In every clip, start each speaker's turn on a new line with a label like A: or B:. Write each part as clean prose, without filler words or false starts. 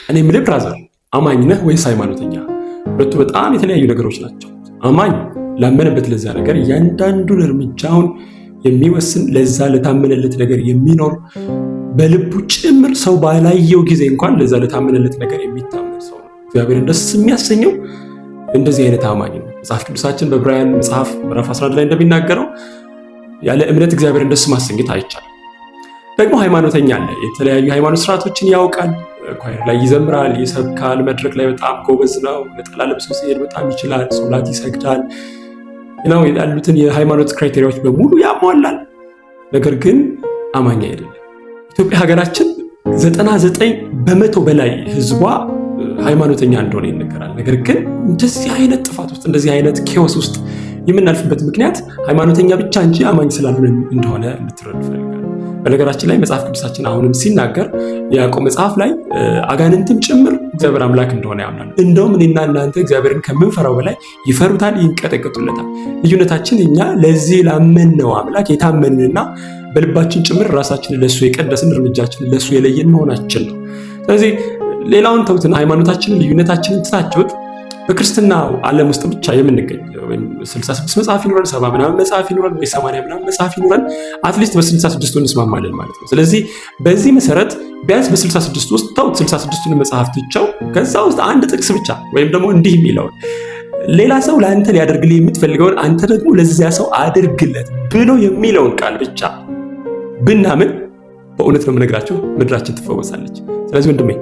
A: እኔ የምልህ ብራዘር፣ አማኝ ነህ ወይስ ሃይማኖተኛ? ሁለቱ በጣም የተለያዩ ነገሮች ናቸው። አማኝ ላመነበት ለዛ ነገር እያንዳንዱን እርምጃውን የሚወስን ለዛ ለታመነለት ነገር የሚኖር በልቡ ጭምር ሰው ባላየው ጊዜ እንኳን ለዛ ለታመነለት ነገር የሚታመን ሰው ነው። እግዚአብሔርን ደስ የሚያሰኘው እንደዚህ አይነት አማኝ ነው። መጽሐፍ ቅዱሳችን በዕብራውያን መጽሐፍ ምዕራፍ 11 ላይ እንደሚናገረው ያለ እምነት እግዚአብሔርን ደስ ማሰኘት አይቻልም። ደግሞ ሃይማኖተኛ አለ። የተለያዩ ሃይማኖት ስርዓቶችን ያውቃል፣ ኳየር ላይ ይዘምራል፣ ይሰብካል፣ መድረክ ላይ በጣም ጎበዝ ነው፣ ነጠላ ለብሶ ሲሄድ በጣም ይችላል፣ ሶላት ይሰግዳል፣ ያሉትን የሃይማኖት ክራይቴሪያዎች በሙሉ ያሟላል። ነገር ግን አማኝ አይደለም። ኢትዮጵያ ሀገራችን 99% በላይ ህዝቧ ሃይማኖተኛ እንደሆነ ይነገራል። ነገር ግን እንደዚህ አይነት ጥፋት ውስጥ እንደዚህ አይነት ኬዎስ ውስጥ የምናልፍበት ምክንያት ሃይማኖተኛ ብቻ እንጂ አማኝ ስላልሆነ እንደሆነ እንድትረዱ ፈልጋለሁ። በነገራችን ላይ መጽሐፍ ቅዱሳችን አሁንም ሲናገር የያዕቆብ መጽሐፍ ላይ አጋንንትም ጭምር እግዚአብሔር አምላክ እንደሆነ ያምናሉ። እንደውም እኔና እናንተ እግዚአብሔርን ከምንፈራው በላይ ይፈሩታል፣ ይንቀጠቀጡለታል። ልዩነታችን እኛ ለዚህ ላመንነው አምላክ የታመንንና በልባችን ጭምር ራሳችንን ለሱ የቀደስን እርምጃችንን ለሱ የለየን መሆናችን ነው። ስለዚህ ሌላውን ተውትን፣ ሃይማኖታችንን ልዩነታችንን ትታችሁት በክርስትናው ዓለም ውስጥ ብቻ የምንገኝ ወይም 66 መጽሐፍ ይኖረን 70 ምናምን መጽሐፍ ይኖረን ወይ 80 ምናምን መጽሐፍ ይኖረን አትሊስት በ66 እንስማማለን ማለት ነው። ስለዚህ በዚህ መሰረት ቢያንስ በ66 ውስጥ ተውት 66ቱን መጽሐፍ ትቸው ከዛ ውስጥ አንድ ጥቅስ ብቻ ወይም ደግሞ እንዲህ የሚለውን ሌላ ሰው ለአንተ ሊያደርግልህ የምትፈልገውን አንተ ደግሞ ለዚያ ሰው አድርግለት ብሎ የሚለውን ቃል ብቻ ብናምን በእውነት ነው የምነግራችሁ ምድራችን ትፈወሳለች። ስለዚህ ወንድሜ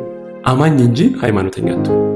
A: አማኝ እንጂ ሃይማኖተኛ አትሁን።